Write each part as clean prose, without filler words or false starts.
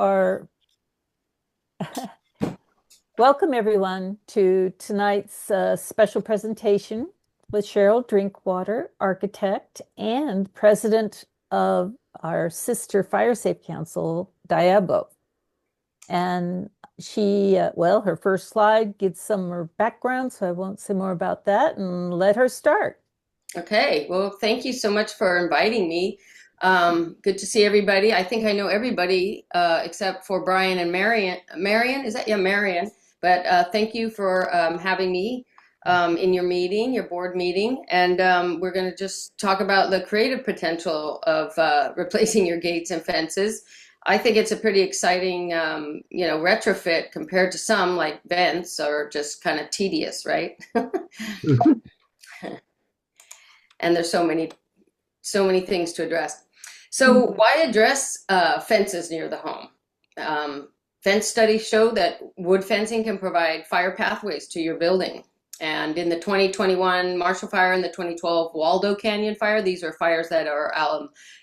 are welcome everyone to tonight's special presentation with Sheryl Drinkwater, architect and president of our sister FireSafe Council, Diablo. And her first slide gives some of her background, so I won't say more about that and let her start. Okay, well, thank you so much for inviting me. Good to see everybody. I think I know everybody except for Brian and Marion. Marion, is that? Yeah, Marion. But thank you for having me in your meeting, your board meeting. And we're going to just talk about the creative potential of replacing your gates and fences. I think it's a pretty exciting, retrofit compared to some like vents are just kind of tedious, right? And there's so many things to address. So why address fences near the home? Fence studies show that wood fencing can provide fire pathways to your building. And in the 2021 Marshall Fire and the 2012 Waldo Canyon Fire, these are fires that are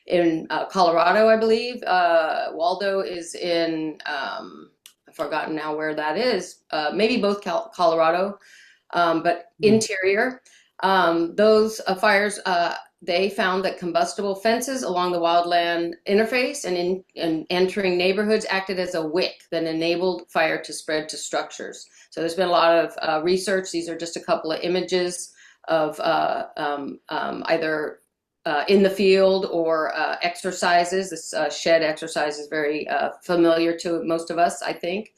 in Colorado, I believe. Waldo is in, I've forgotten now where that is, maybe both Colorado, but interior. Those fires, they found that combustible fences along the wildland interface and in entering neighborhoods acted as a wick that enabled fire to spread to structures. So there's been a lot of research. These are just a couple of images of either in the field or exercises. This shed exercise is very familiar to most of us, I think.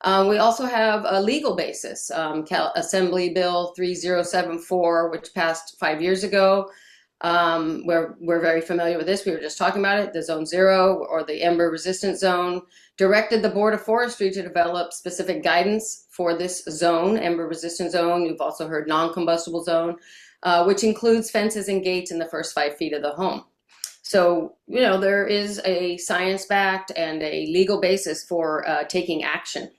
We also have a legal basis, Assembly Bill 3074, which passed 5 years ago. We're very familiar with this. We were just talking about it. The Zone 0 or the Ember Resistant Zone directed the Board of Forestry to develop specific guidance for this zone, Ember Resistant Zone. You've also heard Non-Combustible Zone, which includes fences and gates in the first 5 feet of the home. So, there is a science-backed and a legal basis for taking action.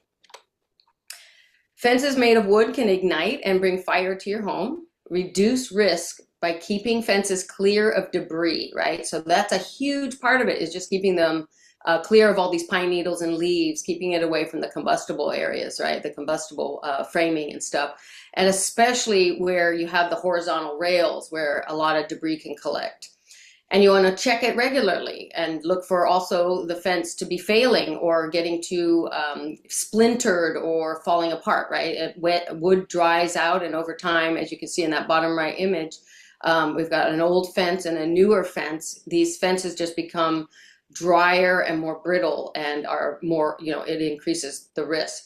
Fences made of wood can ignite and bring fire to your home, reduce risk by keeping fences clear of debris, right? So that's a huge part of it, is just keeping them clear of all these pine needles and leaves, keeping it away from the combustible areas, right? The combustible framing and stuff. And especially where you have the horizontal rails where a lot of debris can collect. And you want to check it regularly and look for also the fence to be failing or getting too splintered or falling apart, right? Wood dries out, and over time, as you can see in that bottom right image, we've got an old fence and a newer fence. These fences just become drier and more brittle and are more, it increases the risk.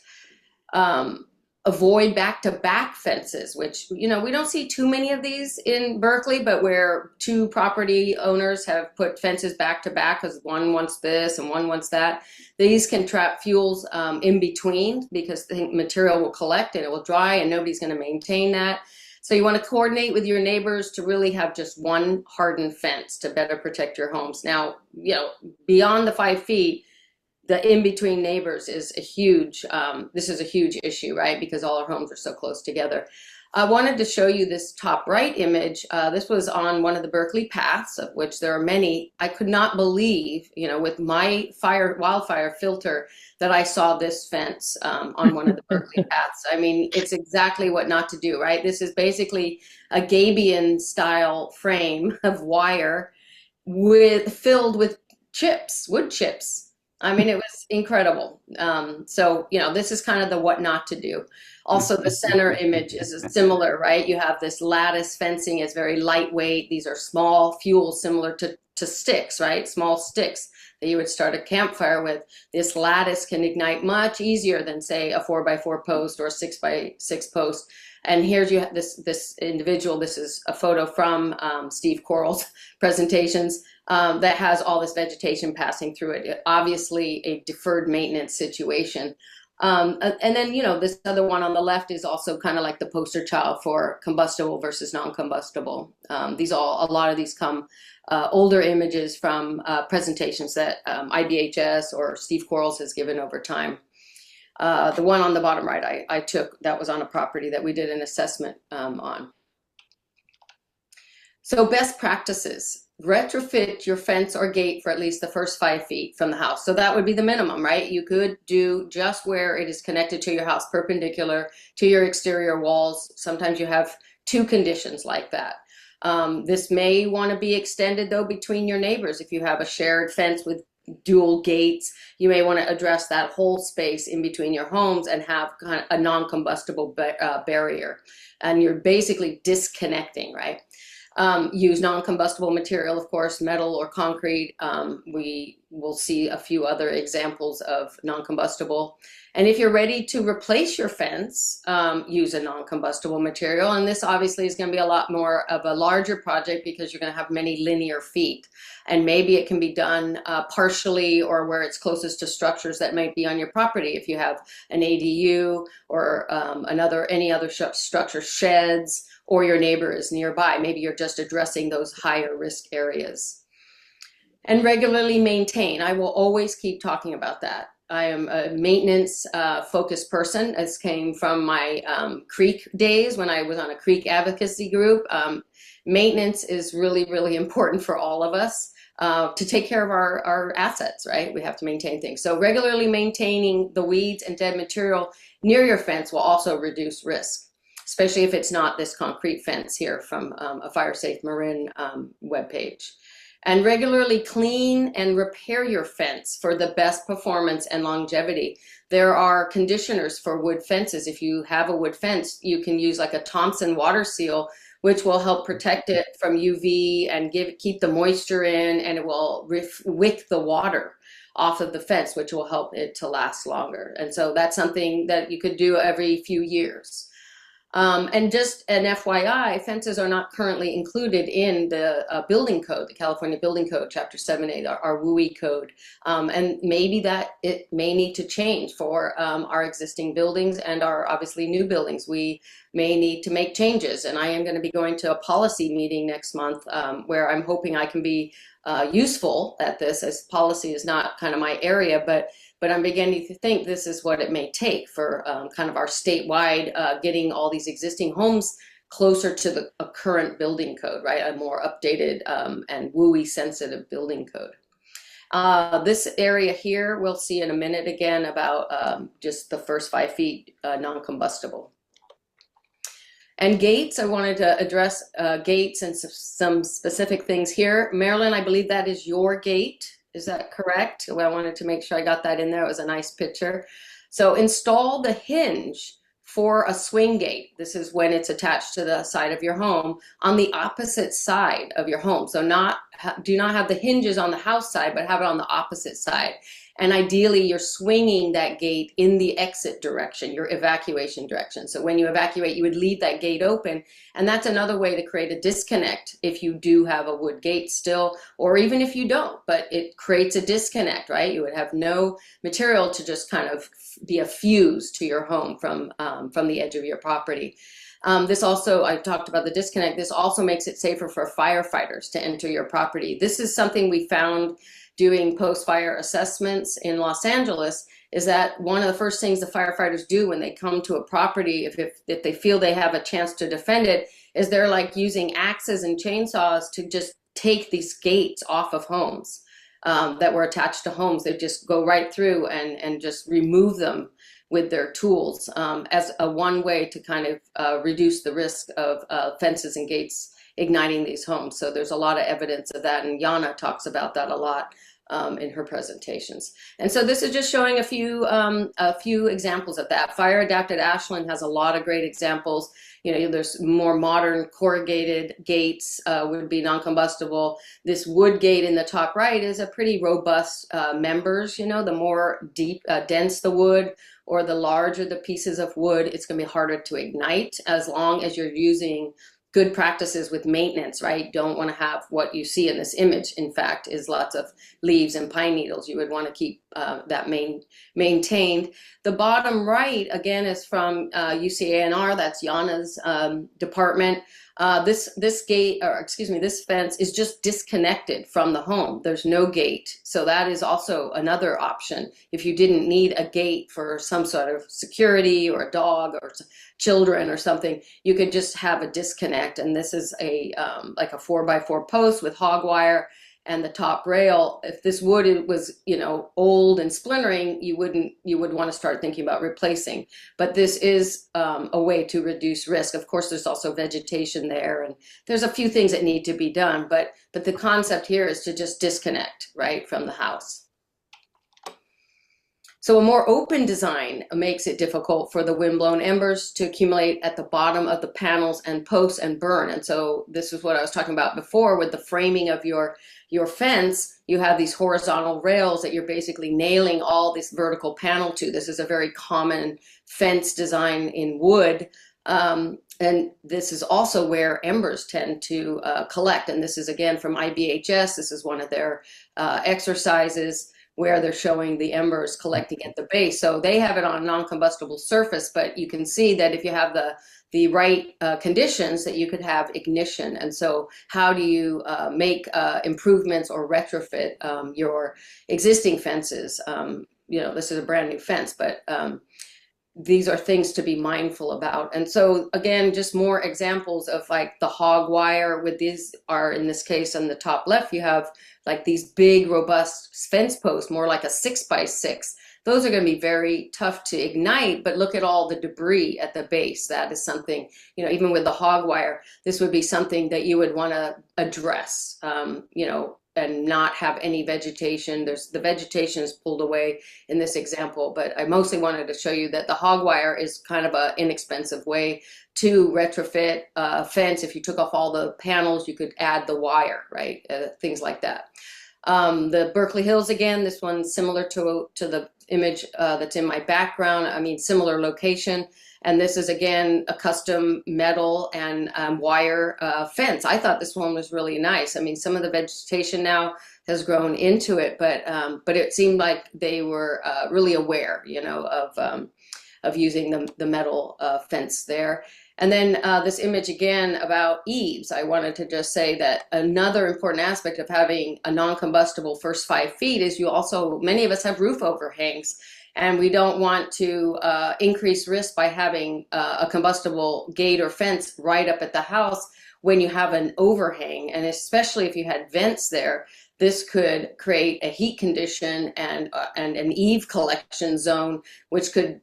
Avoid back-to-back fences, which, we don't see too many of these in Berkeley, but where 2 property owners have put fences back-to-back because one wants this and one wants that. These can trap fuels in between because the material will collect and it will dry and nobody's going to maintain that. So you want to coordinate with your neighbors to really have just one hardened fence to better protect your homes. Now, beyond the 5 feet, the in-between neighbors is a huge, this is a huge issue, right? Because all our homes are so close together. I wanted to show you this top right image. This was on one of the Berkeley paths, of which there are many. I could not believe, with my wildfire filter, that I saw this fence on one of the Berkeley paths. I mean, it's exactly what not to do, right? This is basically a Gabion style frame of wire filled with chips, wood chips. I mean, it was incredible. So, this is kind of the what not to do. Also, the center image is similar, right? You have this lattice fencing. It's very lightweight. These are small fuels similar to sticks, right? Small sticks that you would start a campfire with. This lattice can ignite much easier than, say, a 4x4 post or a 6x6 post. And here's this individual. This is a photo from Steve Coral's presentations. That has all this vegetation passing through it. Obviously a deferred maintenance situation. And then, this other one on the left is also kind of like the poster child for combustible versus non-combustible. A lot of these come, older images from presentations that IBHS or Steve Quarles has given over time. The one on the bottom right I took, that was on a property that we did an assessment on. So best practices. retrofit your fence or gate for at least the first 5 feet from the house. So that would be the minimum, right? You could do just where it is connected to your house, perpendicular to your exterior walls. Sometimes you have two conditions like that. This may want to be extended though between your neighbors. If you have a shared fence with dual gates, you may want to address that whole space in between your homes and have kind of a non-combustible barrier. And you're basically disconnecting, right? Use non-combustible material, of course, metal or concrete. We will see a few other examples of non-combustible. And if you're ready to replace your fence, use a non-combustible material. And this obviously is going to be a lot more of a larger project because you're going to have many linear feet. And maybe it can be done partially or where it's closest to structures that might be on your property. If you have an ADU or any other structure, sheds, or your neighbor is nearby. Maybe you're just addressing those higher risk areas. And regularly maintain. I will always keep talking about that. I am a maintenance focused person. This came from my creek days when I was on a creek advocacy group. Maintenance is really, really important for all of us to take care of our assets, right? We have to maintain things. So regularly maintaining the weeds and dead material near your fence will also reduce risk, especially if it's not this concrete fence here from a FireSafe Marin webpage. And regularly clean and repair your fence for the best performance and longevity. There are conditioners for wood fences. If you have a wood fence, you can use like a Thompson water seal, which will help protect it from UV and keep the moisture in, and it will wick the water off of the fence, which will help it to last longer. And so that's something that you could do every few years. And just an FYI, fences are not currently included in the building code, the California Building Code, Chapter 7A, our WUI code. And maybe that it may need to change for our existing buildings and our obviously new buildings. We may need to make changes. And I am going to be going to a policy meeting next month where I'm hoping I can be useful at this, as policy is not kind of my area, but I'm beginning to think this is what it may take for kind of our statewide getting all these existing homes closer to the current building code, right? A more updated and WUI sensitive building code. This area here, we'll see in a minute again about just the first 5 feet non-combustible. And gates, I wanted to address gates and some specific things here. Marilyn, I believe that is your gate. Is that correct? Well, I wanted to make sure I got that in there. It was a nice picture. So install the hinge for a swing gate. This is when it's attached to the side of your home on the opposite side of your home. So do not have the hinges on the house side, but have it on the opposite side. And ideally, you're swinging that gate in the exit direction, your evacuation direction. So when you evacuate, you would leave that gate open. And that's another way to create a disconnect if you do have a wood gate still, or even if you don't, but it creates a disconnect, right? You would have no material to just kind of be a fuse to your home from the edge of your property. This also, I talked about the disconnect, this also makes it safer for firefighters to enter your property. This is something we found doing post-fire assessments in Los Angeles, is that one of the first things the firefighters do when they come to a property, if they feel they have a chance to defend it, is they're like using axes and chainsaws to just take these gates off of homes that were attached to homes. They just go right through and just remove them with their tools as a one way to kind of reduce the risk of fences and gates igniting these homes. So there's a lot of evidence of that, and Yana talks about that a lot in her presentations. And so this is just showing a few examples of that. Fire Adapted Ashland has a lot of great examples. You know, there's more modern corrugated gates would be non-combustible. This wood gate in the top right is a pretty robust members. You know, the more dense the wood or the larger the pieces of wood, it's going to be harder to ignite as long as you're using good practices with maintenance, right? Don't want to have what you see in this image, in fact, is lots of leaves and pine needles. You would want to keep that maintained. The bottom right, again, is from UCANR. That's Yana's department. This gate, or excuse me, this fence is just disconnected from the home. There's no gate. So that is also another option. If you didn't need a gate for some sort of security or a dog or children or something, you could just have a disconnect. And this is a like a 4x4 post with hog wire and the top rail. If this wood was, old and splintering, you would want to start thinking about replacing. But this is a way to reduce risk. Of course, there's also vegetation there, and there's a few things that need to be done. But the concept here is to just disconnect, right, from the house. So a more open design makes it difficult for the windblown embers to accumulate at the bottom of the panels and posts and burn. And so this is what I was talking about before with the framing of your fence. You have these horizontal rails that you're basically nailing all this vertical panel to. This is a very common fence design in wood. And this is also where embers tend to collect. And this is again from IBHS. This is one of their exercises where they're showing the embers collecting at the base. So they have it on a non-combustible surface, but you can see that if you have the right conditions, that you could have ignition. And so how do you make improvements or retrofit your existing fences? This is a brand new fence, but these are things to be mindful about. And so again, just more examples of like the hog wire with these are, in this case, on the top left, you have like these big robust fence posts, more like a 6x6. Those are going to be very tough to ignite, but look at all the debris at the base. That is something, even with the hog wire, this would be something that you would want to address, and not have any vegetation. The vegetation is pulled away in this example, but I mostly wanted to show you that the hog wire is kind of an inexpensive way to retrofit a fence. If you took off all the panels, you could add the wire, right? Things like that. The Berkeley Hills, again, this one's similar to the image that's in my background. I mean, similar location. And this is, again, a custom metal and wire fence. I thought this one was really nice. I mean, some of the vegetation now has grown into it, but it seemed like they were really aware, of using the metal fence there. And then this image again about eaves. I wanted to just say that another important aspect of having a non-combustible first 5 feet is many of us have roof overhangs. And we don't want to increase risk by having a combustible gate or fence right up at the house when you have an overhang. And especially if you had vents there, this could create a heat condition and an eave collection zone, which could,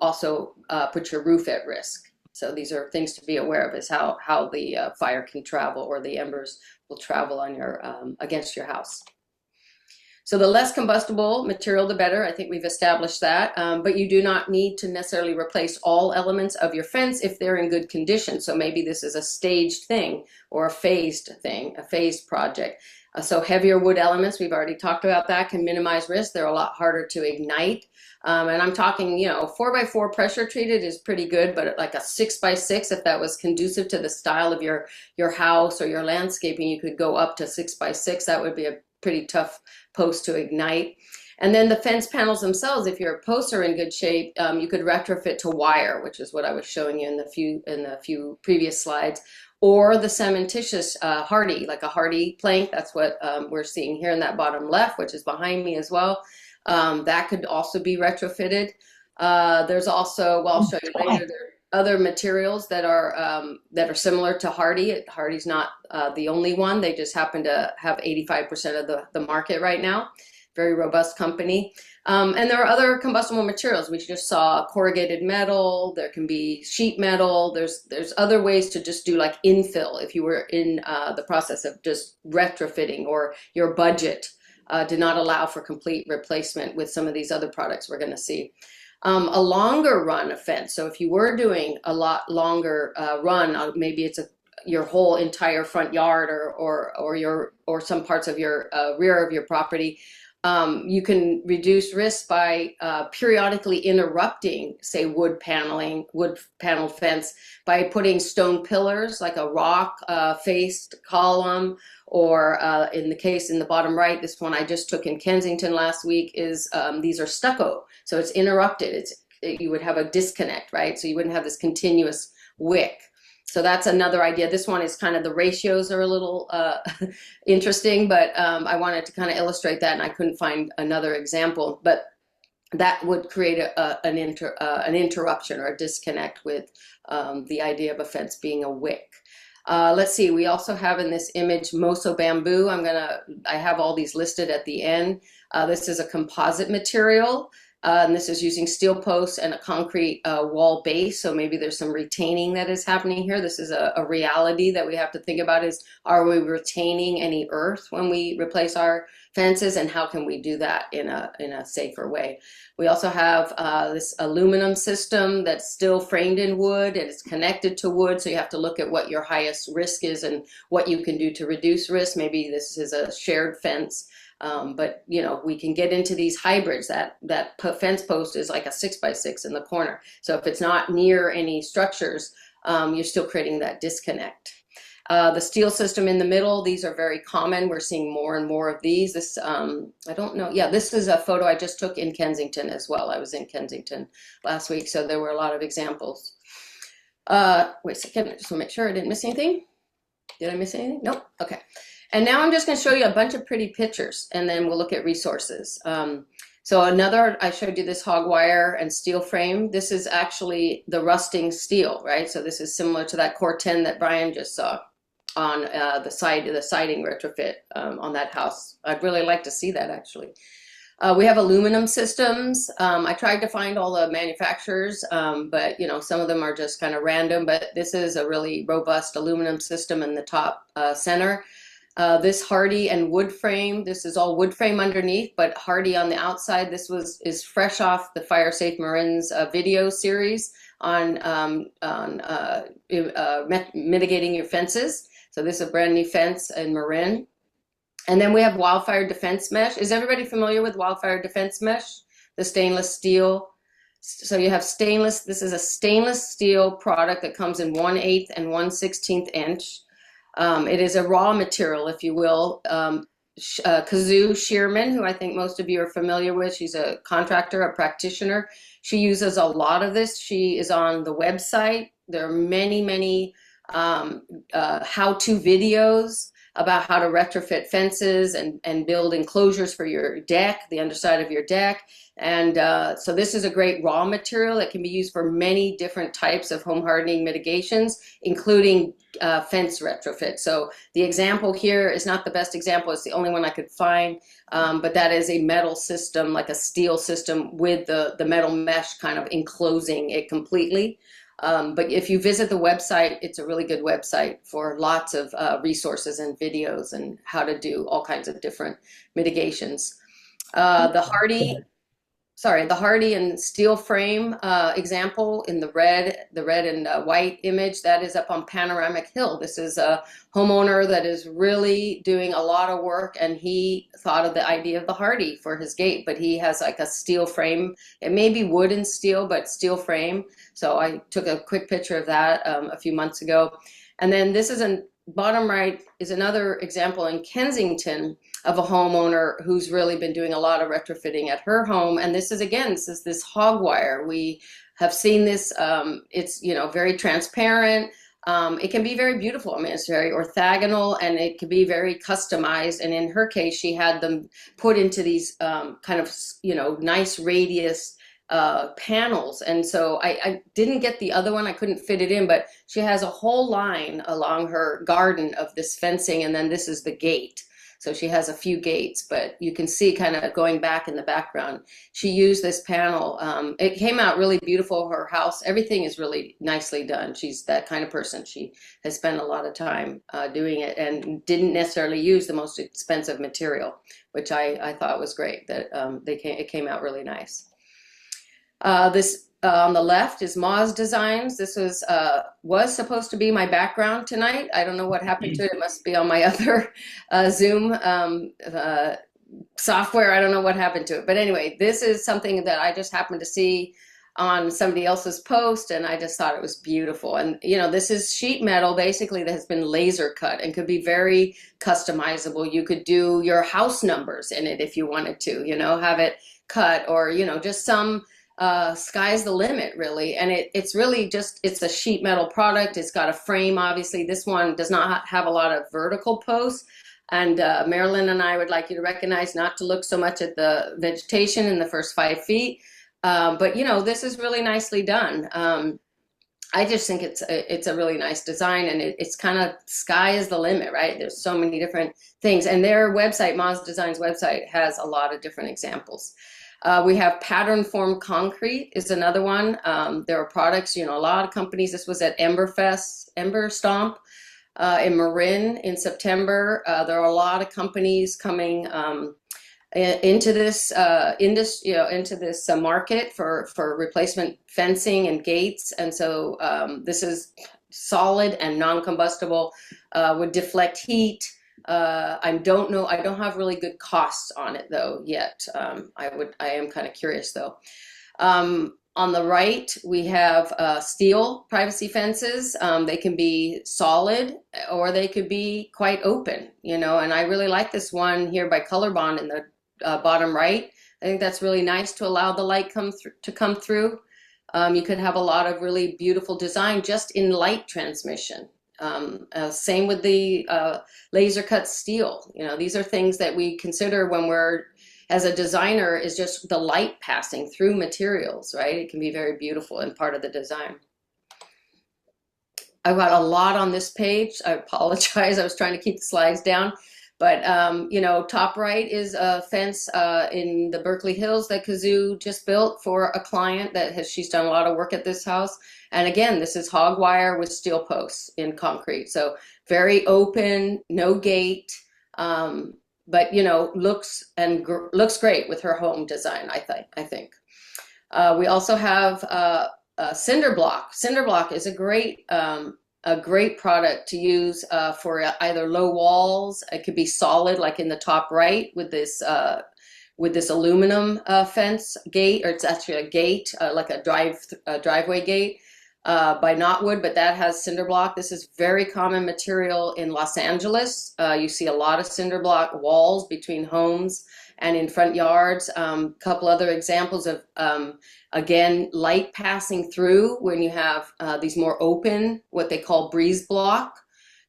also put your roof at risk. So these are things to be aware of, is how the fire can travel, or the embers will travel on your against your house. So the less combustible material, the better. I think we've established that. But you do not need to necessarily replace all elements of your fence if they're in good condition. So maybe this is a staged thing or a phased thing, a phased project. So heavier wood elements, we've already talked about that, can minimize risk. They're a lot harder to ignite. And I'm talking, 4x4 pressure treated is pretty good, but like a 6x6, if that was conducive to the style of your house or your landscaping, you could go up to 6x6. That would be a pretty tough post to ignite. And then the fence panels themselves, if your posts are in good shape, you could retrofit to wire, which is what I was showing you in the few previous slides, or the cementitious hardy, like a hardy plank. That's what we're seeing here in that bottom left, which is behind me as well. That could also be retrofitted. There's also, well, I'll show you later, there are other materials that are similar to hardy. Hardy's not the only one. They just happen to have 85% of the market right now. Very robust company. And there are other combustible materials. We just saw corrugated metal. There can be sheet metal. There's other ways to just do like infill if you were in the process of just retrofitting, or your budget did not allow for complete replacement with some of these other products we're going to see. A longer run of fence. So if you were doing a lot longer run, maybe it's your whole entire front yard or some parts of your rear of your property. You can reduce risk by periodically interrupting, say, wood panel fence by putting stone pillars like a rock faced column, or in the case in the bottom right, this one I just took in Kensington last week is these are stucco, so it's interrupted. You would have a disconnect, right? So you wouldn't have this continuous wick. So that's another idea. This one is kind of the ratios are a little interesting, but I wanted to kind of illustrate that, and I couldn't find another example. But that would create an interruption or a disconnect with the idea of a fence being a wick. Let's see. We also have in this image Moso bamboo. I have all these listed at the end. This is a composite material. And this is using steel posts and a concrete wall base. So maybe there's some retaining that is happening here. This is a reality that we have to think about is, are we retaining any earth when we replace our fences, and how can we do that in a safer way? We also have this aluminum system that's still framed in wood and it's connected to wood. So you have to look at what your highest risk is and what you can do to reduce risk. Maybe this is a shared fence. But we can get into these hybrids. That fence post is like a 6x6 in the corner. So if it's not near any structures, you're still creating that disconnect. The steel system in the middle, these are very common. We're seeing more and more of these. This, I don't know. Yeah, this is a photo I just took in Kensington as well. I was in Kensington last week, so there were a lot of examples. Wait a second, I just want to make sure I didn't miss anything. Did I miss anything? Nope. Okay. And now I'm just going to show you a bunch of pretty pictures, and then we'll look at resources. So I showed you this hog wire and steel frame. This is actually the rusting steel, right? So this is similar to that Core 10 that Brian just saw on the siding retrofit on that house. I'd really like to see that, actually. We have aluminum systems. I tried to find all the manufacturers, but some of them are just kind of random. But this is a really robust aluminum system in the top center. This hardy and wood frame, this is all wood frame underneath, but hardy on the outside. This is fresh off the FireSafe Marin's video series on mitigating your fences. So this is a brand new fence in Marin. And then we have wildfire defense mesh. Is everybody familiar with wildfire defense mesh? The stainless steel. So you have stainless, this is a stainless steel product that comes in 1/8 and 1/16 inch. It is a raw material, if you will. Kazoo Shearman, who I think most of you are familiar with, she's a contractor, a practitioner. She uses a lot of this. She is on the website. There are many, many how-to videos about how to retrofit fences and build enclosures for your deck, the underside of your deck. And so this is a great raw material that can be used for many different types of home hardening mitigations, including fence retrofit. So the example here is not the best example. It's the only one I could find, but that is a metal system, like a steel system with the metal mesh kind of enclosing it completely. But if you visit the website, it's a really good website for lots of resources and videos and how to do all kinds of different mitigations. The hardy and steel frame example in the red and white image, that is up on Panoramic Hill. This is a homeowner that is really doing a lot of work, and he thought of the idea of the hardy for his gate, but he has like a steel frame. It may be wood and steel, but steel frame. So I took a quick picture of that a few months ago. And then this is bottom right is another example in Kensington of a homeowner who's really been doing a lot of retrofitting at her home. And this is this hog wire. We have seen this. It's very transparent. It can be very beautiful. I mean, it's very orthogonal, and it can be very customized. And in her case, she had them put into these kind of nice radius panels. And so I didn't get the other one. I couldn't fit it in, but she has a whole line along her garden of this fencing, and then this is the gate. So she has a few gates, but you can see kind of going back in the background. She used this panel. It came out really beautiful. Her house, everything is really nicely done. She's that kind of person. She has spent a lot of time doing it and didn't necessarily use the most expensive material, which I thought was great. That it came out really nice. This on the left is Moz Designs. This was supposed to be my background tonight. I don't know what happened to it. It must be on my other Zoom software. I don't know what happened to it. But anyway, this is something that I just happened to see on somebody else's post, and I just thought it was beautiful. And this is sheet metal basically that has been laser cut and could be very customizable. You could do your house numbers in it if you wanted to, have it cut, or just some sky's the limit really. And it's really just, it's a sheet metal product. It's got a frame. Obviously this one does not have a lot of vertical posts. And Marilyn and I would like you to recognize not to look so much at the vegetation in the first 5 feet. But this is really nicely done. I just think it's a really nice design, and it's kind of sky is the limit, right? There's so many different things, and their website, Moz Design's website, has a lot of different examples. We have pattern form concrete is another one. There are products, a lot of companies. This was at Ember Stomp in Marin in September. There are a lot of companies coming into this market for replacement fencing and gates. And so this is solid and non-combustible, would deflect heat. I don't have really good costs on it though yet. I am kind of curious though. On the right, we have steel privacy fences. They can be solid or they could be quite open, and I really like this one here by Color Bond in the bottom right. I think that's really nice to allow the light to come through. You could have a lot of really beautiful design just in light transmission. Same with the laser cut steel. These are things that we consider when we're, as a designer, is just the light passing through materials, right? It can be very beautiful and part of the design. I've got a lot on this page. I apologize. I was trying to keep the slides down. But, top right is a fence in the Berkeley Hills that Kazoo just built for a client she's done a lot of work at this house. And again, this is hog wire with steel posts in concrete. So very open, no gate, but, looks great with her home design, I think. We also have cinder block. Cinder block is a great product to use for either low walls. It could be solid, like in the top right with this aluminum fence gate, or it's actually a gate, like a driveway gate by Knotwood, but that has cinder block. This is very common material in Los Angeles. You see a lot of cinder block walls between homes and in front yards. Couple other examples of, again, light passing through when you have these more open, what they call breeze block.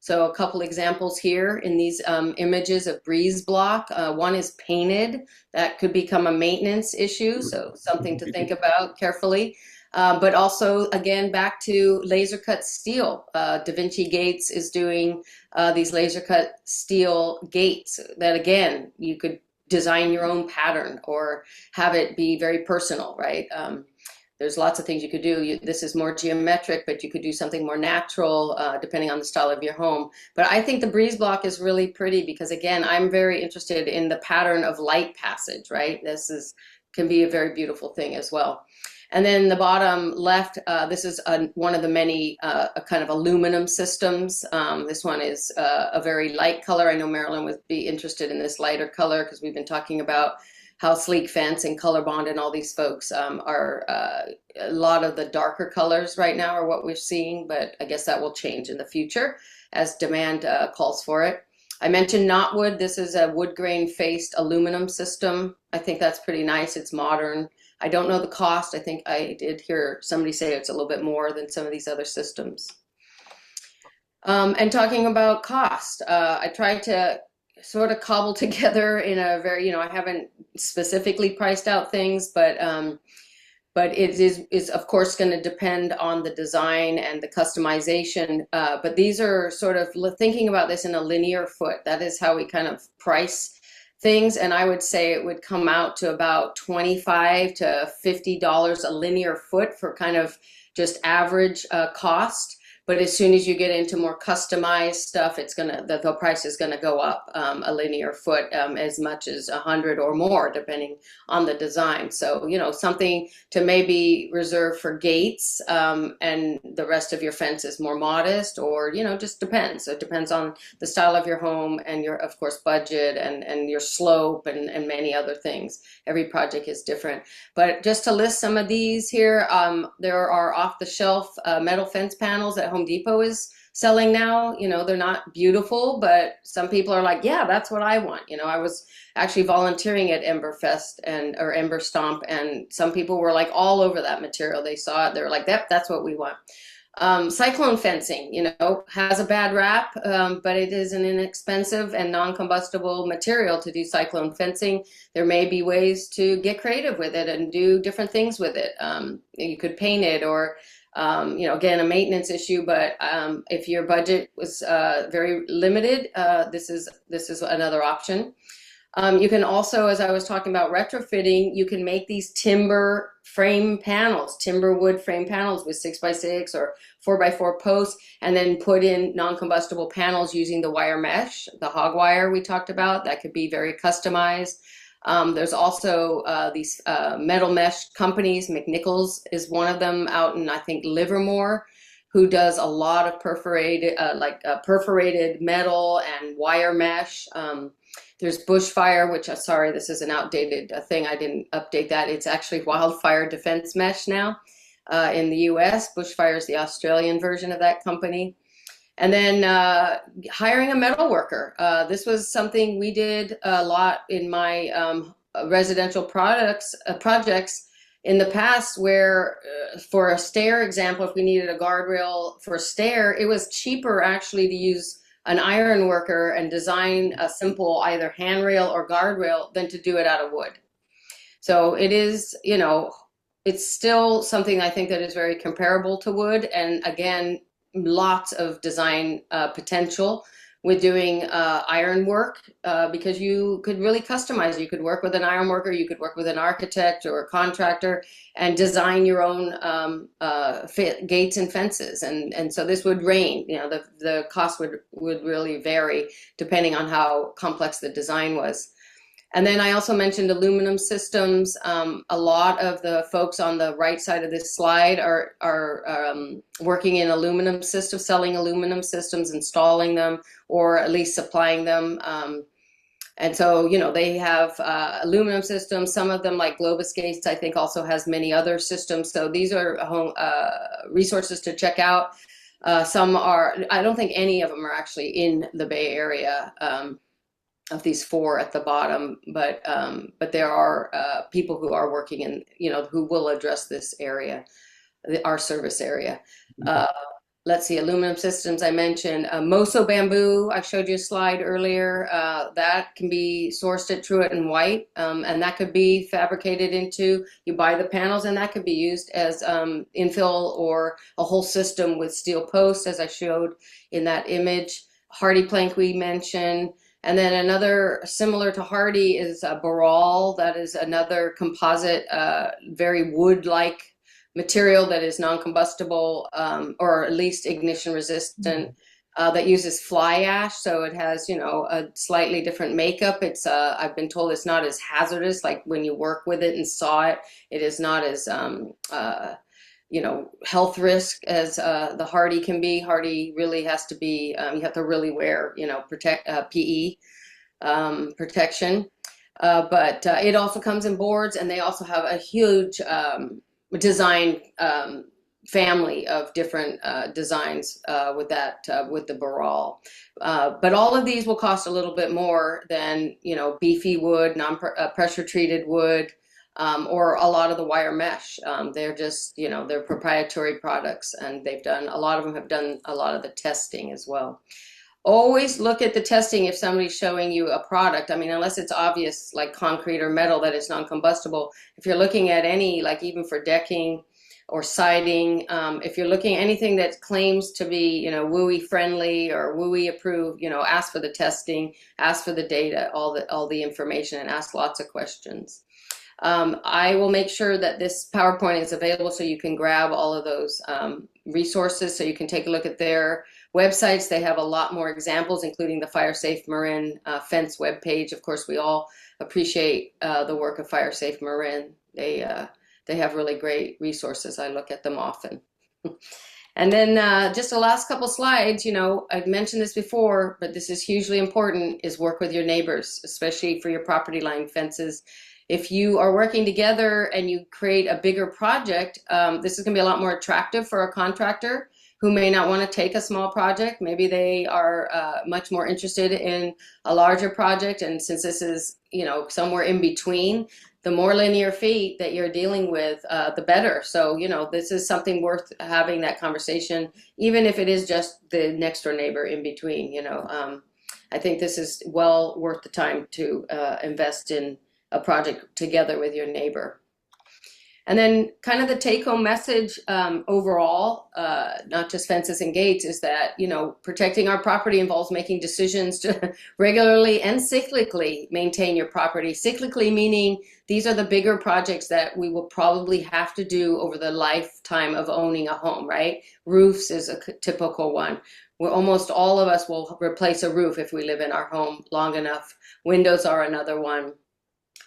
So a couple examples here in these images of breeze block. One is painted. That could become a maintenance issue, so something to think about carefully. But also, again, back to laser cut steel. Da Vinci Gates is doing these laser cut steel gates that, again, you could design your own pattern or have it be very personal, right? There's lots of things you could do. This is more geometric, but you could do something more natural depending on the style of your home. But I think the breeze block is really pretty because, again, I'm very interested in the pattern of light passage, right? Can be a very beautiful thing as well. And then the bottom left, this is one of the many kind of aluminum systems. This one is a very light color. I know Marilyn would be interested in this lighter color because we've been talking about how Sleek Fence and Color Bond and all these folks are a lot of the darker colors right now are what we're seeing, but I guess that will change in the future as demand calls for it. I mentioned Knotwood. This is a wood grain faced aluminum system. I think that's pretty nice. It's modern. I don't know the cost. I think I did hear somebody say it's a little bit more than some of these other systems. And talking about cost, I tried to sort of cobble together in a very, I haven't specifically priced out things, but it is of course going to depend on the design and the customization. But these are sort of thinking about this in a linear foot. That is how we kind of price things, and I would say it would come out to about $25 to $50 a linear foot for kind of just average cost. But as soon as you get into more customized stuff, the price is gonna go up a linear foot as much as 100 or more, depending on the design. So, something to maybe reserve for gates, and the rest of your fence is more modest, or, just depends. So it depends on the style of your home and your, of course, budget and your slope and many other things. Every project is different. But just to list some of these here, there are off-the-shelf metal fence panels that Home Depot is selling now. They're not beautiful, but some people are like, yeah, that's what I want. I was actually volunteering at Emberfest or Ember Stomp, and some people were like all over that material. They saw it, they were like, that's what we want. Cyclone fencing, has a bad rap, but it is an inexpensive and non-combustible material to do cyclone fencing. There may be ways to get creative with it and do different things with it. You could paint it, or again, a maintenance issue, but if your budget was very limited, this is another option. You can also, as I was talking about retrofitting, you can make these timber wood frame panels with 6x6 or 4x4 posts, and then put in non-combustible panels using the wire mesh, the hog wire we talked about. That could be very customized. There's also these metal mesh companies. McNichols is one of them out in, I think, Livermore, who does a lot of perforated metal and wire mesh. There's Bushfire, which, sorry, this is an outdated thing. I didn't update that. It's actually Wildfire Defense Mesh now in the US. Bushfire is the Australian version of that company. And then hiring a metal worker. This was something we did a lot in my residential projects in the past, where for a stair example, if we needed a guardrail for a stair, it was cheaper actually to use an iron worker and design a simple either handrail or guardrail than to do it out of wood. So it is, it's still something I think that is very comparable to wood. And again, lots of design potential with doing iron work, because you could really customize. You could work with an iron worker, you could work with an architect or a contractor and design your own gates and fences. And so this would range, the cost would really vary depending on how complex the design was. And then I also mentioned aluminum systems. A lot of the folks on the right side of this slide are working in aluminum systems, selling aluminum systems, installing them, or at least supplying them. And so, they have aluminum systems. Some of them, like Globus Gates, I think also has many other systems. So these are resources to check out. Some are, I don't think any of them are actually in the Bay Area. Of these four at the bottom, but there are people who are working in, who will address this area, our service area. Let's see, aluminum systems I mentioned. Moso bamboo, I showed you a slide earlier. That can be sourced at Truett and White, and that could be fabricated into, you buy the panels, and that could be used as infill or a whole system with steel posts, as I showed in that image. Hardy plank we mentioned. And then another similar to Hardy is a Baral. That is another composite, very wood-like material that is non-combustible, or at least ignition resistant, that uses fly ash. So it has, a slightly different makeup. It's, I've been told it's not as hazardous, like when you work with it and saw it, it is not as, health risk as the Hardy can be. Hardy really has to be, you have to really wear, PE protection. But it also comes in boards, and they also have a huge design family of different designs with the Baral. But all of these will cost a little bit more than, beefy wood, non-pressure treated wood, or a lot of the wire mesh. They're just, they're proprietary products, and a lot of them have done a lot of the testing as well. Always look at the testing if somebody's showing you a product. I mean, unless it's obvious, like concrete or metal, that it's non-combustible. If you're looking at any, like even for decking or siding, if you're looking at anything that claims to be, WUI friendly or WUI approved, ask for the testing, ask for the data, all the information, and ask lots of questions. I will make sure that this PowerPoint is available so you can grab all of those resources, so you can take a look at their websites. They have a lot more examples, including the FireSafe Marin fence webpage. Of course, we all appreciate the work of FireSafe Marin. They have really great resources. I look at them often. And then just the last couple slides, I've mentioned this before, but this is hugely important, is work with your neighbors, especially for your property line fences. If you are working together and you create a bigger project, this is going to be a lot more attractive for a contractor who may not want to take a small project. Maybe they are much more interested in a larger project. And since this is, somewhere in between, the more linear feet that you're dealing with, the better. So, this is something worth having that conversation, even if it is just the next door neighbor in between. I think this is well worth the time to invest in a project together with your neighbor. And then kind of the take-home message overall, not just fences and gates, is that, protecting our property involves making decisions to regularly and cyclically maintain your property. Cyclically meaning these are the bigger projects that we will probably have to do over the lifetime of owning a home, right? Roofs is a typical one, where almost all of us will replace a roof if we live in our home long enough. Windows are another one,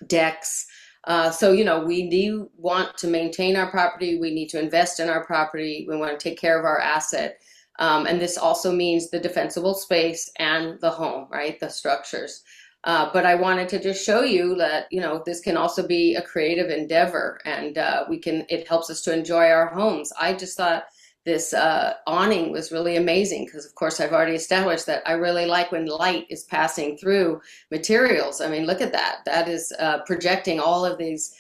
decks. So, we do want to maintain our property. We need to invest in our property. We want to take care of our asset. And this also means the defensible space and the home, right? The structures. But I wanted to just show you that, this can also be a creative endeavor, and it helps us to enjoy our homes. I just thought this awning was really amazing because, of course, I've already established that I really like when light is passing through materials. I mean, look at that. That is projecting all of these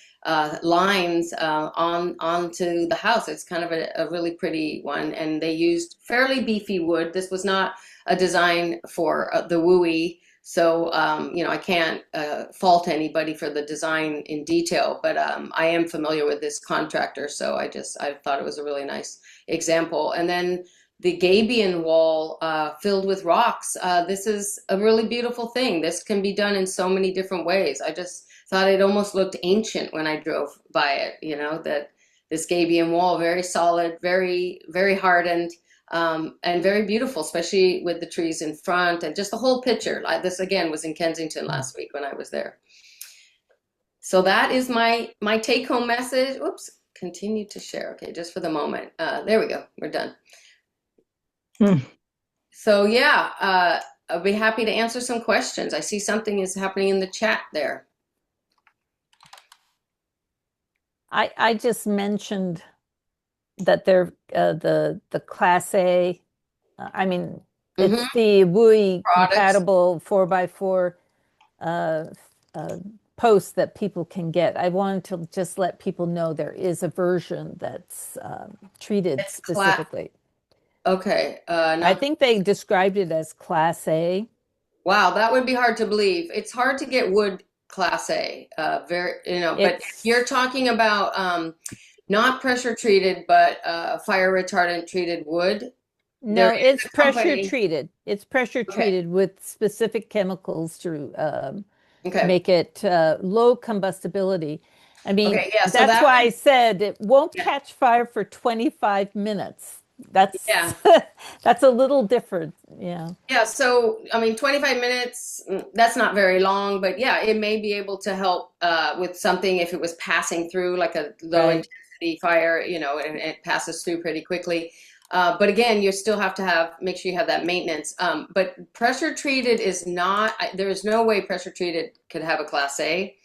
lines onto the house. It's kind of a really pretty one. And they used fairly beefy wood. This was not a design for the WUI. So, I can't fault anybody for the design in detail, but I am familiar with this contractor. So I thought it was a really nice example. And then the gabion wall filled with rocks. This is a really beautiful thing. This can be done in so many different ways. I just thought it almost looked ancient when I drove by it, that this gabion wall, very solid, very, very hardened. And very beautiful, especially with the trees in front and just the whole picture. This again was in Kensington last week when I was there. So that is my take-home message. Oops, continue to share. Okay, just for the moment. There we go. We're done. So yeah, I'll be happy to answer some questions. I see something is happening in the chat there. I just mentioned that they're the Class A. I mean, it's the WUI compatible 4x4 posts that people can get. I wanted to just let people know there is a version that's treated specifically. Okay. I think they described it as Class A. Wow, that would be hard to believe. It's hard to get wood Class A. But if you're talking about not pressure treated, but fire retardant treated wood. No, it's pressure treated. It's pressure treated with specific chemicals to make it low combustibility. I mean, so that's why I said it won't catch fire for 25 minutes. That's that's a little different. Yeah. Yeah. So, I mean, 25 minutes, that's not very long, but yeah, it may be able to help with something if it was passing through like a low intensity fire, and it passes through pretty quickly. But again, you still have to make sure you have that maintenance. But pressure treated is not, there is no way pressure treated could have a Class A.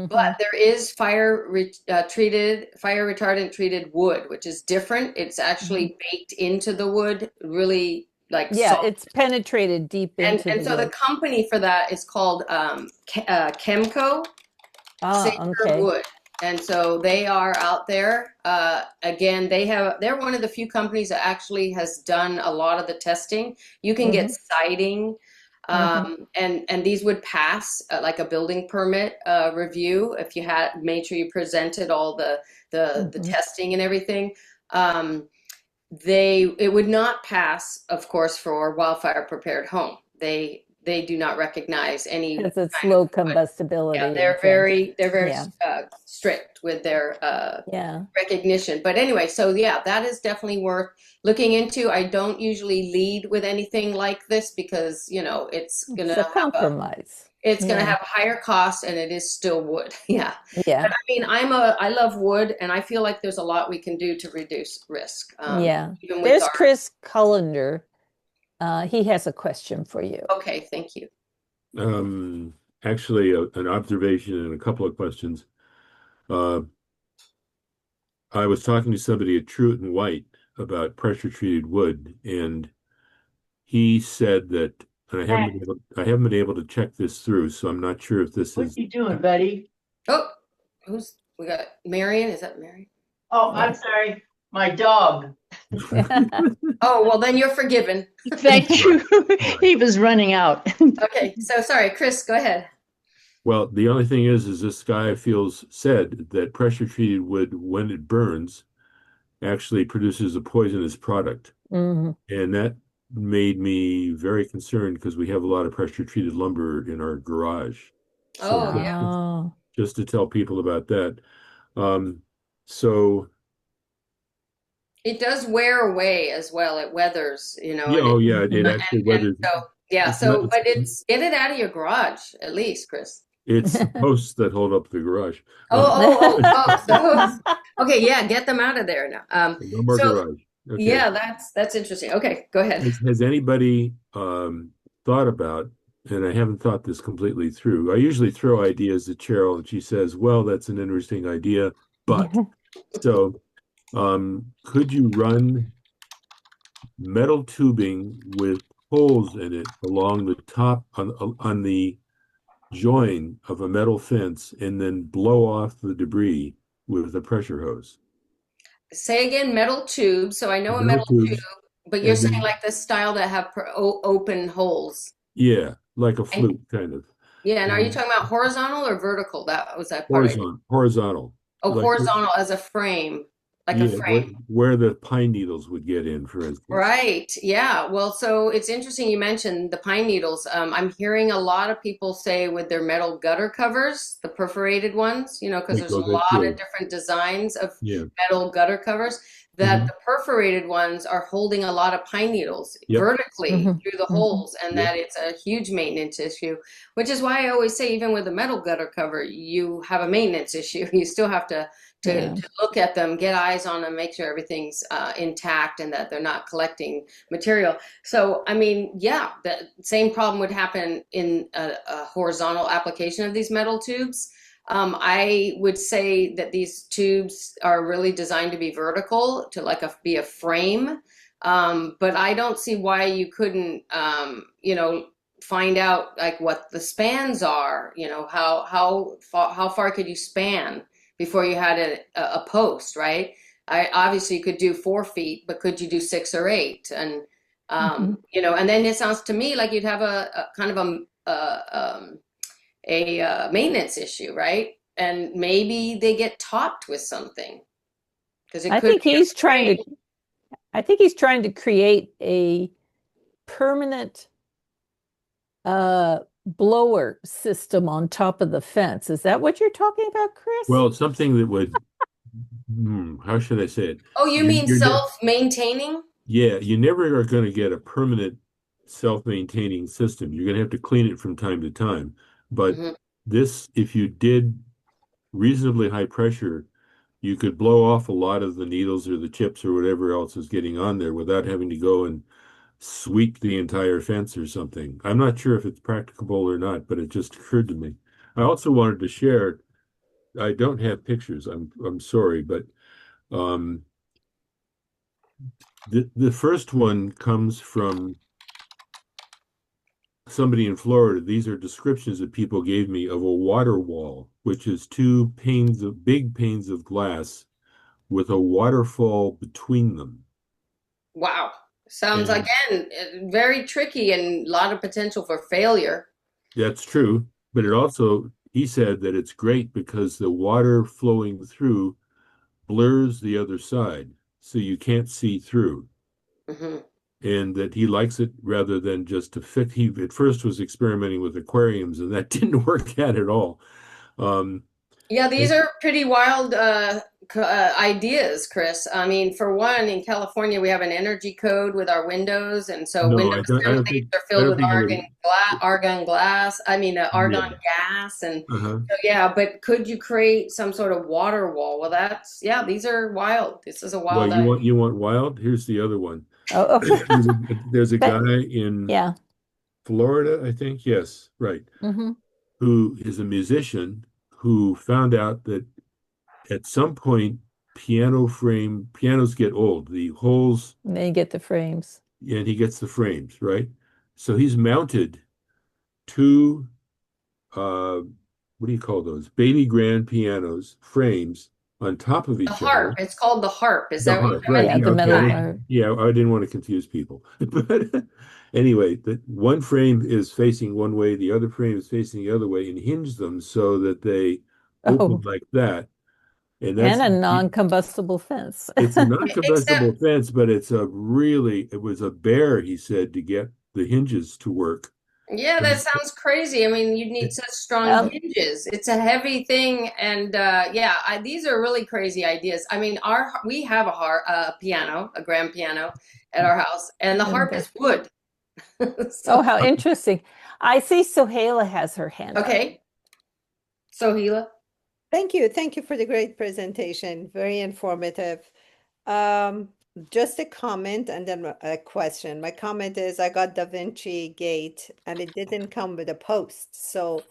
But there is fire retardant treated wood, which is different. It's actually baked into the wood, really soft. It's penetrated deep into and the so wood. the company for that is called Chemco Safer Wood. And so they are out there. Again, they're one of the few companies that actually has done a lot of the testing. You can get siding. And these would pass like a building permit review if you had made sure you presented all the testing and everything. It would not pass, of course, for wildfire prepared home. They they do not recognize any Because it's kind of low wood. Yeah, combustibility and things. they're very Yeah. strict with their Yeah. recognition. But anyway, so yeah, that is definitely worth looking into. I don't usually lead with anything like this because, It's a compromise. it's gonna Yeah. have a higher cost and it is still wood. Yeah. But Yeah. I mean, I love wood and I feel like there's a lot we can do to reduce risk. Yeah. Even with There's our, Chris Cullender. He has a question for you. okay, thank you. Um, Actually, an observation and a couple of questions. Uh, I was talking to somebody at Truett and White about pressure treated wood, and he said that, and I haven't been able to check this through, so I'm not sure if this What is. you doing, Betty? Oh, we got Marion? Is that Marion? Oh, Yeah. I'm sorry. My dog. Oh, well, then you're forgiven. Thank you. He was running out. Okay, so sorry, Chris, go ahead. Well, the only thing is this guy said that pressure treated wood, when it burns, actually produces a poisonous product. Mhm. And that made me very concerned because we have a lot of pressure treated lumber in our garage. So Oh, yeah. Oh, just to tell people about that. Um, so It does wear away as well. It weathers, yeah, and oh yeah, it and, actually and weathers. so yeah, It's not. so but it's get it out of your garage at least, Chris. It's the posts that hold up the garage. So okay, yeah, get them out of there now. No more So garage. Okay. yeah, that's interesting. Okay, go ahead. Has anybody thought about, and I haven't thought this completely through. I usually throw ideas at Cheryl and she says, well, that's an interesting idea, but so could you run metal tubing with holes in it along the top on the join of a metal fence and then blow off the debris with a pressure hose? Say again, metal tubes. So I know a Metal metal tube, tubes, but you're and saying then like the style that have open holes. yeah, like a And, flute kind of. yeah, and are you Um, talking about horizontal or vertical? That was that part. horizontal, Oh, like horizontal as a frame, like a yeah, frame. where the pine needles would get in, for instance. Right. Yeah. Well, so it's interesting you mentioned the pine needles. I'm hearing a lot of people say with their metal gutter covers, the perforated ones, because They there's a go there lot of too. different designs of Yeah. metal gutter covers, that Hmm. the perforated ones are holding a lot of pine needles Yep. vertically Mhm. through the Mhm. holes, and Yep. that it's a huge maintenance issue, which is why I always say, even with a metal gutter cover, you have a maintenance issue. You still have Yeah. to look at them, get eyes on them, make sure everything's intact and that they're not collecting material. So, I mean, yeah, the same problem would happen in a horizontal application of these metal tubes. I would say that these tubes are really designed to be vertical, to like be a frame. But I don't see why you couldn't, find out like what the spans are. How far could you span before you had a post, right? I obviously could do 4 feet, but could you do 6 or 8? And Mhm. and then it sounds to me like you'd have a kind of a maintenance issue, right? And maybe they get topped with something because it I could think be a he's trying to frame. I think he's trying to create a permanent blower system on top of the fence. Is that what you're talking about, Chris? Well, something that would, how should I say it? Oh, you mean You're self-maintaining? yeah, you never are going to get a permanent self-maintaining system. You're going to have to clean it from time to time. But Hmm. this, if you did reasonably high pressure, you could blow off a lot of the needles or the chips or whatever else is getting on there without having to go and sweep the entire fence or something. I'm not sure if it's practicable or not, but it just occurred to me. I also wanted to share, I don't have pictures. I'm sorry, but um the first one comes from somebody in Florida. These are descriptions that people gave me of a water wall, which is big panes of glass with a waterfall between them. Wow. Sounds And again very tricky and a lot of potential for failure. that's true, but he said that it's great because the water flowing through blurs the other side, so you can't see through. Hmm. and that he likes it rather than just to fit. He at first was experimenting with aquariums, and that didn't work out at all. Um, Yeah, these and- are pretty wild ideas, Chris. I mean, for one, in California, we have an energy code with our windows, and so no, windows I through don't these think are I filled don't with think it would. argon glass. I mean, argon Yeah. gas, and Uh-huh. so yeah. But could you create some sort of water wall? Well, that's yeah. These are wild. This is a Well, wild idea. you want wild? Here's the other one. Oh, There's a but guy in yeah. Florida, I think. Yes, right. Hmm. Who is a musician who found out that at some point pianos get old, the holes, And then you get the frames. and he gets the frames, right? So he's mounted two what do you call those? Baby grand pianos, frames on top of The each other. harp. It's called the harp. Is The that what you harp, right? Yeah, meant? the metal Okay. harp. Yeah, I didn't want to confuse people. But anyway, the one frame is facing one way, the other frame is facing the other way, and hinge them so that they open Oh, like that. And and that's a non-combustible fence. it's a Except non-combustible fence, but it was a bear, he said, to get the hinges to work. yeah, that sounds crazy. I mean, you'd need such strong Um, hinges. It's a heavy thing, and yeah, these are really crazy ideas. I mean, we have piano, a grand piano, at our house, and the harp is wood. Oh, So, how interesting. I see Sohaila has her hand up. okay. So, Gila, Thank you. Thank you for the great presentation. Very informative. Um, just a comment and then a question. My comment is I got Da Vinci Gate and it didn't come with a post. So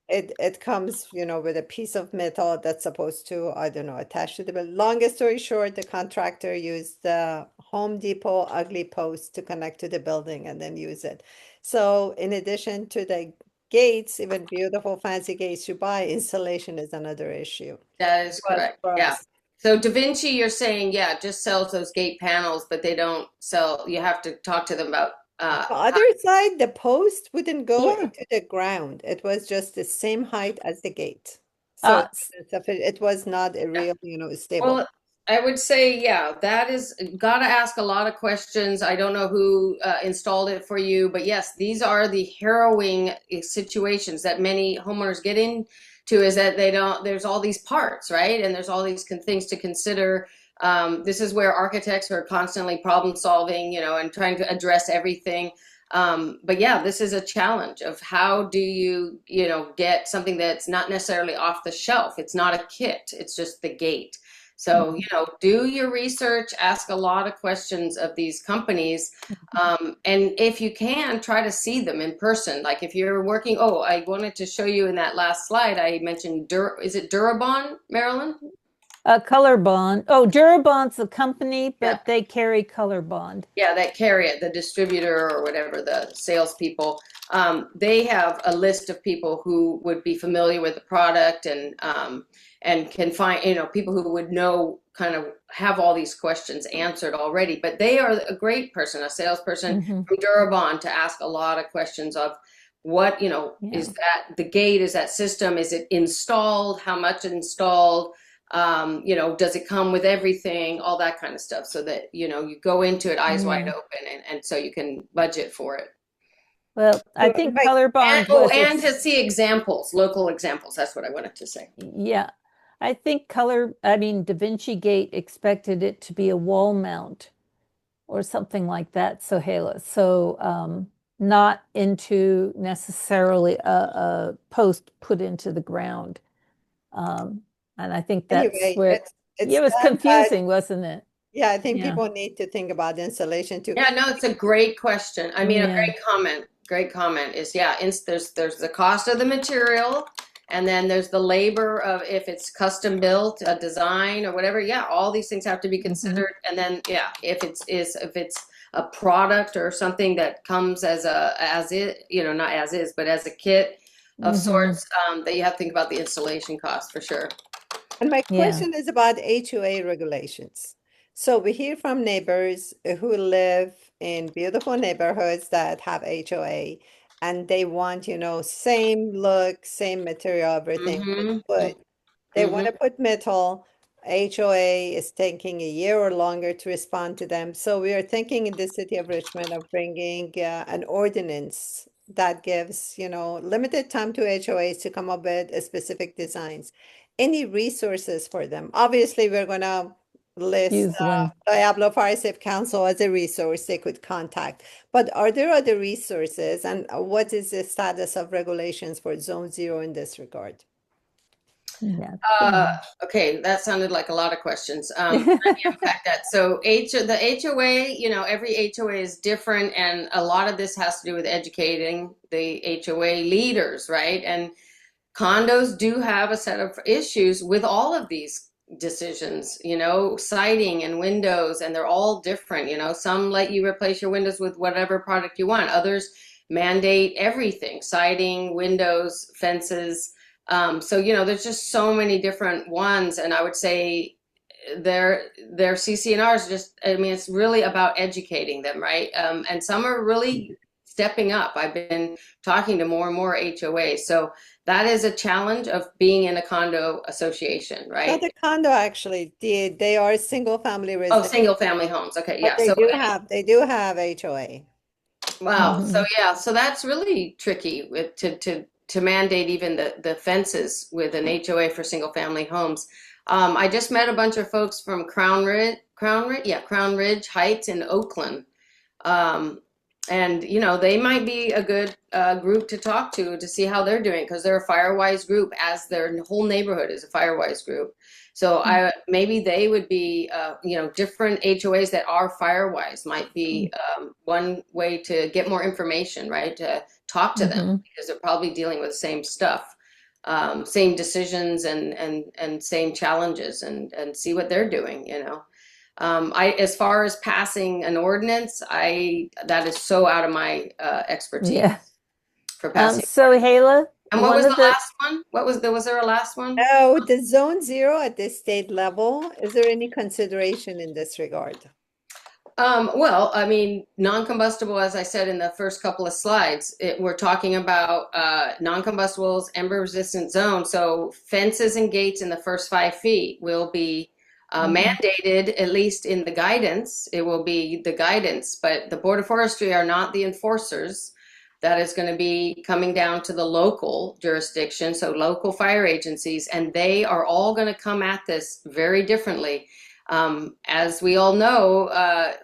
it comes, with a piece of metal that's supposed to, I don't know, attach to the bill. Longest story short, the contractor used the Home Depot ugly post to connect to the building and then use it. So in addition to the gates, even beautiful fancy gates you buy, installation is another issue. that is Was correct. for Yeah. us. So, Da Vinci, you're saying, yeah, just sells those gate panels, but they don't sell. You have to talk to them about. The other side, the post wouldn't go Yeah. into the ground. It was just the same height as the gate. Uh, So it was not a real, stable. Well, I would say, yeah, that is gotta ask a lot of questions. I don't know who installed it for you, but yes, these are the harrowing situations that many homeowners get into is that they don't, there's all these parts, right? And there's all these things to consider. This is where architects are constantly problem solving, and trying to address everything. But yeah, this is a challenge of how do you, get something that's not necessarily off the shelf. It's not a kit. It's just the gate. So, do your research, ask a lot of questions of these companies. And if you can, try to see them in person. Like if you're working, I wanted to show you in that last slide, I mentioned, is it Durabon, Marilyn? Color Bond. Oh, Durabond's the company, but Yeah. they carry Color Bond. Yeah, that carry it, the distributor or whatever, the salespeople. They have a list of people who would be familiar with the product and can find, people who would know, kind of have all these questions answered already. But they are a great person, a salesperson Mhm. from Durabon, to ask a lot of questions of what, is that the gate, is that system, is it installed, how much installed? Does it come with everything, all that kind of stuff, so that, you go into it eyes wide open and so you can budget for it. Well, I think Right. Color Bond And to see examples, local examples. That's what I wanted to say. yeah. I think Da Vinci Gate expected it to be a wall mount or something like that, Sohaila. So not into necessarily a post put into the ground. And I think that's Anyway, where it's it was that, confusing, wasn't it? yeah, I think Yeah. people need to think about installation too. Yeah, no, it's a great question. I mean, a Yeah. great comment. Great comment is, yeah, there's the cost of the material, and then there's the labor of if it's custom built, a design or whatever. Yeah, all these things have to be considered. And then, yeah, if it's a product or something that comes as it, not as is, but as a kit of sorts, that you have to think about the installation cost for sure. And my Yeah. question is about HOA regulations. So we hear from neighbors who live in beautiful neighborhoods that have HOA and they want, same look, same material, everything with Mhm. wood. They want to put metal. HOA is taking a year or longer to respond to them. So we are thinking in the city of Richmond of bringing an ordinance that gives, limited time to HOAs to come up with specific designs. Any resources for them? Obviously, we're going to list Use one. Diablo FireSafe Council as a resource they could contact. But are there other resources, and what is the status of regulations for Zone 0 in this regard? Yeah. Okay, that sounded like a lot of questions. Let me unpack that. So the HOA, every HOA is different, and a lot of this has to do with educating the HOA leaders, right? And condos do have a set of issues with all of these decisions, siding and windows, and they're all different. Some let you replace your windows with whatever product you want. Others mandate everything, siding, windows, fences. So, there's just so many different ones. And I would say their CC&Rs it's really about educating them, right? And some are really stepping up. I've been talking to more and more HOAs. So that is a challenge of being in a condo association, right? Not a condo, actually. They are single family Oh, residents. single family homes. Okay, But yeah. they So do have HOA. wow. Mhm. So yeah, so that's really tricky to mandate even the fences with an HOA for single family homes. I just met a bunch of folks from Crown Ridge Heights in Oakland. And they might be a good group to talk to see how they're doing, because they're a FireWise group, as their whole neighborhood is a FireWise group. So maybe they would be, different HOAs that are FireWise might be one way to get more information, right? To talk to them, because they're probably dealing with the same stuff, same decisions and same challenges, and see what they're doing, as far as passing an ordinance, that is so out of my expertise. Yeah. For passing. So Hala, And what was the last one? Was there a last one? Oh, the Zone 0 at the state level, is there any consideration in this regard? Well, non-combustible, as I said in the first couple of slides, we're talking about non-combustibles, ember-resistant zones. So fences and gates in the first 5 feet will be mandated, at least in the guidance. It will be the guidance, but the Board of Forestry are not the enforcers. That is going to be coming down to the local jurisdiction, so local fire agencies, and they are all going to come at this very differently. As we all know,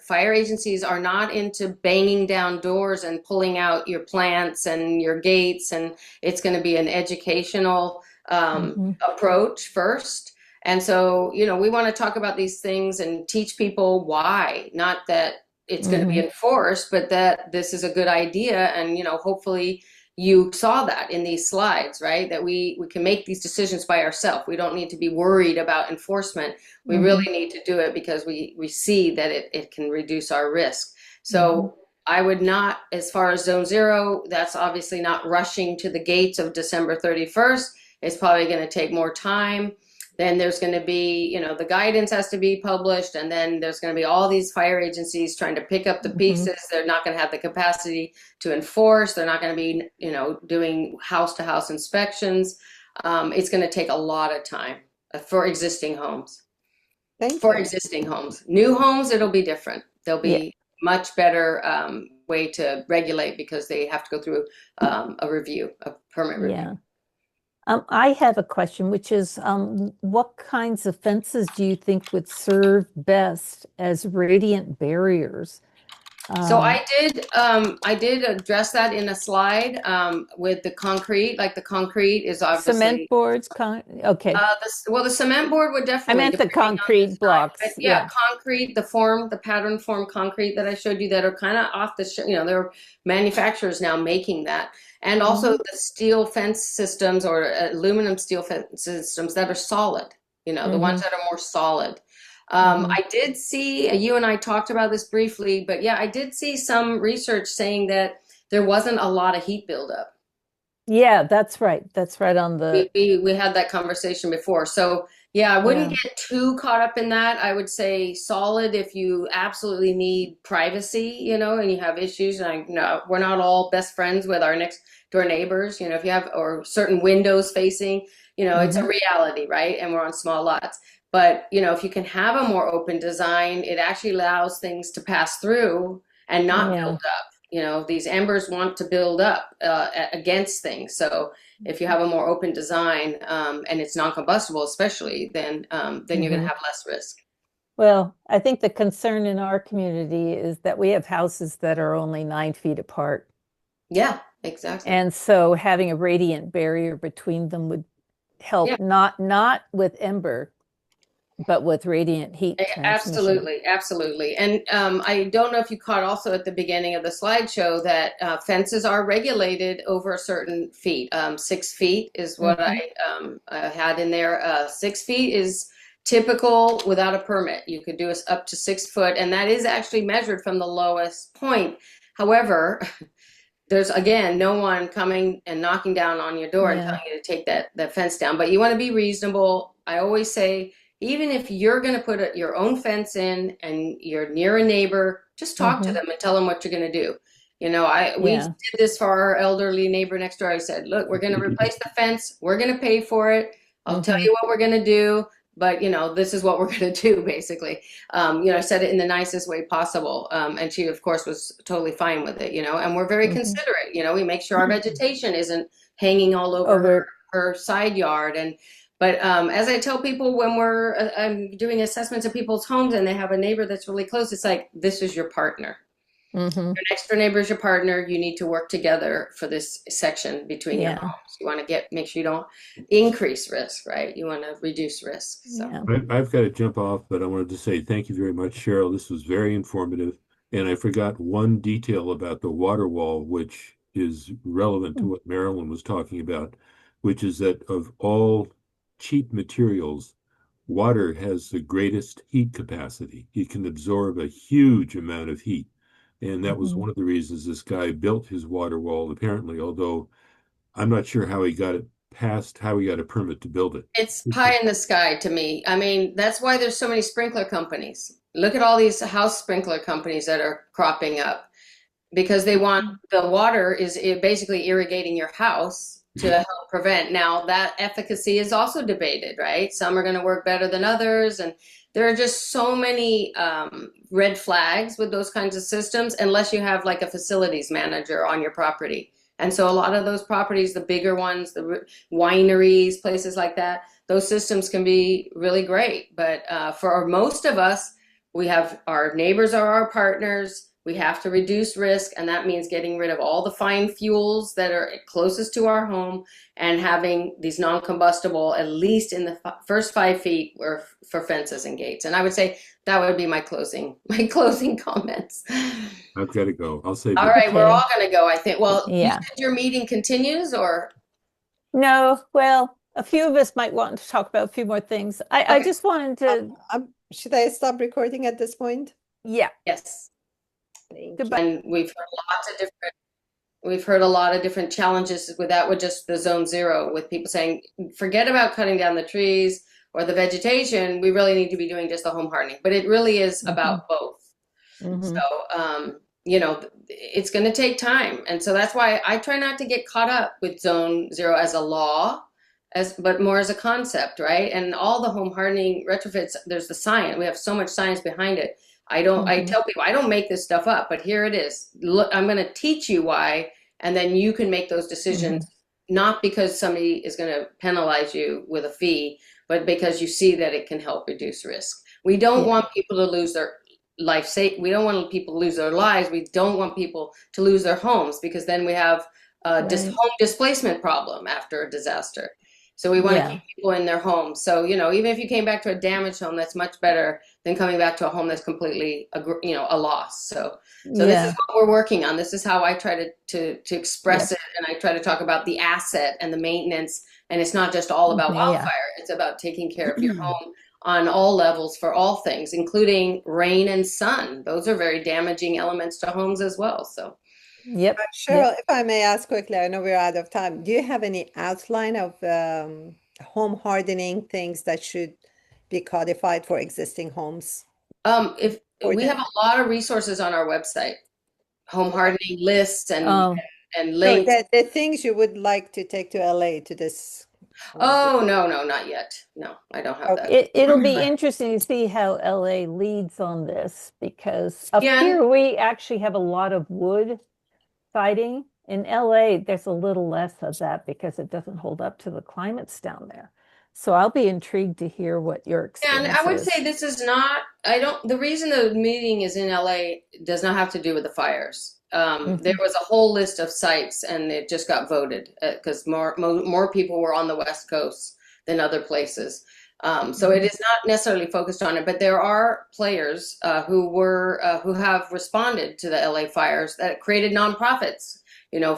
fire agencies are not into banging down doors and pulling out your plants and your gates, and it's going to be an educational approach first. And so, we want to talk about these things and teach people why, not that it's going to be enforced, but that this is a good idea. And, hopefully you saw that in these slides, right? That we can make these decisions by ourselves. We don't need to be worried about enforcement. We really need to do it because we see that it can reduce our risk. So I would not, as far as Zone 0, that's obviously not rushing to the gates of December 31st. It's probably going to take more time. Then there's going to be, the guidance has to be published, and then there's going to be all these fire agencies trying to pick up the pieces. They're not going to have the capacity to enforce. They're not going to be, doing house-to-house inspections. It's going to take a lot of time for existing homes. Existing homes. New homes, it'll be different. There'll be much better way to regulate, because they have to go through a review, a permit review. Yeah. I have a question, which is, what kinds of fences do you think would serve best as radiant barriers? So I did address that in a slide with the concrete. Like the concrete is obviously cement boards. Okay. The cement board would definitely. I meant the concrete blocks. But yeah, concrete, the pattern form concrete that I showed you that are kind of off the there are manufacturers now making that. And also the steel fence systems or aluminum steel fence systems that are solid, the ones that are more solid. I did see, you and I talked about this briefly, but yeah, I did see some research saying that there wasn't a lot of heat buildup. Yeah, that's right. That's right on the. We had that conversation before. So yeah, I wouldn't get too caught up in that. I would say solid if you absolutely need privacy, and you have issues. And we're not all best friends with our next door neighbors, if you have, or certain windows facing, it's a reality, right? And we're on small lots. But, if you can have a more open design, it actually allows things to pass through and not Yeah. build up. These embers want to build up against things. So if you have a more open design, and it's non-combustible, especially, then you're going to have less risk. Well, I think the concern in our community is that we have houses that are only 9 feet apart. Yeah, exactly. And so having a radiant barrier between them would help, Yeah. not with ember, but with radiant heat transmission. Absolutely. And I don't know if you caught also at the beginning of the slideshow that fences are regulated over a certain feet. 6 feet is what I had in there. 6 feet is typical without a permit. You could do up to 6 foot, and that is actually measured from the lowest point. However, there's, again, no one coming and knocking down on your door and telling you to take that fence down. But you want to be reasonable. I always say, even if you're going to put your own fence in and you're near a neighbor, just talk to them and tell them what you're going to do. We did this for our elderly neighbor next door. I said, look, we're going to replace the fence. We're going to pay for it. I'll tell you what we're going to do. But, this is what we're going to do, basically. I said it in the nicest way possible. And she, of course, was totally fine with it, and we're very considerate. We make sure our vegetation isn't hanging all over her side yard. But as I tell people when I'm doing assessments of people's homes and they have a neighbor that's really close, it's like, this is your partner. Your next door neighbor is your partner. You need to work together for this section between your homes. You want to make sure you don't increase risk, right? You want to reduce risk. So I've got to jump off, but I wanted to say thank you very much, Sheryl. This was very informative. And I forgot one detail about the water wall, which is relevant to what Marilyn was talking about, which is that of all cheap materials, water has the greatest heat capacity. It can absorb a huge amount of heat. And that was one of the reasons this guy built his water wall, apparently, although I'm not sure how he got it passed, how he got a permit to build it. It's pie in the sky to me. I mean, that's why there's so many sprinkler companies. Look at all these house sprinkler companies that are cropping up because they want the water is basically irrigating your house to help prevent. Now, that efficacy is also debated, right? Some are going to work better than others. And there are just so many red flags with those kinds of systems, unless you have like a facilities manager on your property. And so a lot of those properties, the bigger ones, the wineries, places like that, those systems can be really great. But for most of us, we have our neighbors are our partners. We have to reduce risk, and that means getting rid of all the fine fuels that are closest to our home and having these non-combustible, at least in the first 5 feet, for fences and gates. And I would say that would be my closing comments. I've got to go. I'll say. All right, we're all going to go, I think. Well, you said your meeting continues, or? No, well, a few of us might want to talk about a few more things. I just wanted to. Should I stop recording at this point? Yeah. Yes. Goodbye. And we've heard a lot of different challenges with that, with just the zone 0, with people saying, forget about cutting down the trees or the vegetation. We really need to be doing just the home hardening. But it really is about both. So, it's going to take time. And so that's why I try not to get caught up with zone 0 as a law, but more as a concept, right? And all the home hardening retrofits, there's the science. We have so much science behind it. I tell people, I don't make this stuff up, but here it is. Look, I'm going to teach you why, and then you can make those decisions, not because somebody is going to penalize you with a fee, but because you see that it can help reduce risk. We don't want people to lose their life. We don't want people to lose their lives. We don't want people to lose their homes, because then we have a home displacement problem after a disaster. So we want to keep people in their homes. So, even if you came back to a damaged home, that's much better than coming back to a home that's completely, a loss. So this is what we're working on. This is how I try to express it. And I try to talk about the asset and the maintenance. And it's not just all about wildfire. It's about taking care of your home on all levels for all things, including rain and sun. Those are very damaging elements to homes as well. So. Yep. Sheryl, if I may ask quickly, I know we're out of time. Do you have any outline of home hardening things that should be codified for existing homes? If we have a lot of resources on our website, home hardening lists and links. So the things you would like to take to LA to this Oh, no, not yet. No, I don't have that. It'll be interesting to see how LA leads on this, because up Yeah, here we actually have a lot of wood siding. In LA, there's a little less of that because it doesn't hold up to the climates down there. So I'll be intrigued to hear what your and experience I would is. say this is not, I don't, the reason the meeting is in LA does not have to do with the fires. There was a whole list of sites and it just got voted because more people were on the West Coast than other places. So it is not necessarily focused on it, but there are players who have responded to the LA fires that created nonprofits,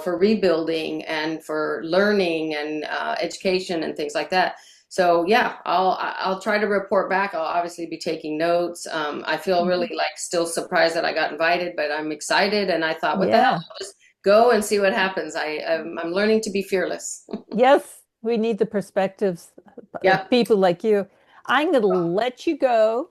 for rebuilding and for learning and education and things like that. So yeah, I'll try to report back. I'll obviously be taking notes. I feel really still surprised that I got invited, but I'm excited. And I thought, what the hell? I'll just go and see what happens. I'm learning to be fearless. Yes, we need the perspectives of people like you. I'm going to let you go